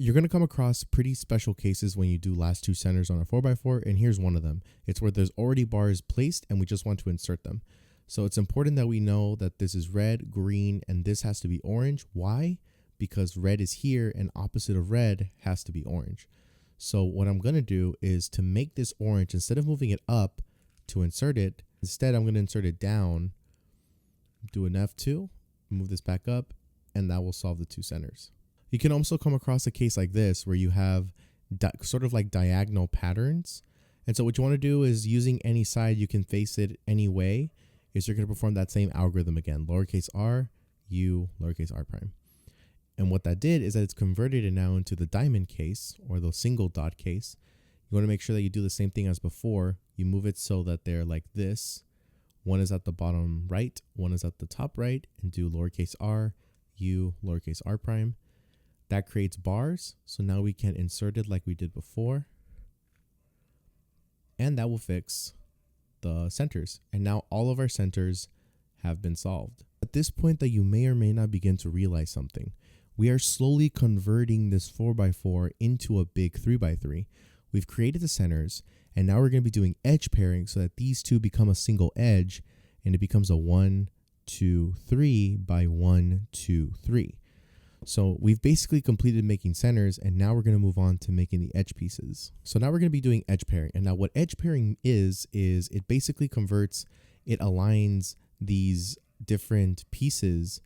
You're going to come across pretty special cases when you do last two centers on a 4x4, and here's one of them. It's where there's already bars placed and we just want to insert them. So it's important that we know that this is red, green, and this has to be orange. Why? Because red is here and opposite of red has to be orange. So what I'm going to do is to make this orange, instead of moving it up to insert it, instead I'm going to insert it down, do an F2, move this back up, and that will solve the two centers. You can also come across a case like this where you have sort of like diagonal patterns. And so what you want to do is, using any side you can face it any way, is you're going to perform that same algorithm again, lowercase r, u, lowercase r prime. And what that did is that it's converted it now into the diamond case, or the single dot case. You want to make sure that you do the same thing as before. You move it so that they're like this. One is at the bottom right, one is at the top right, and do lowercase r, u, lowercase r prime. That creates bars, so now we can insert it like we did before. And that will fix the centers. And now all of our centers have been solved. At this point that you may or may not begin to realize something. We are slowly converting this 4x4 into a big 3x3. We've created the centers, and now we're going to be doing edge pairing so that these two become a single edge, and it becomes a 1, 2, 3 by 1, 2, 3. So we've basically completed making centers, and now we're going to move on to making the edge pieces. So now we're going to be doing edge pairing. And now what edge pairing is it basically converts, it aligns these different pieces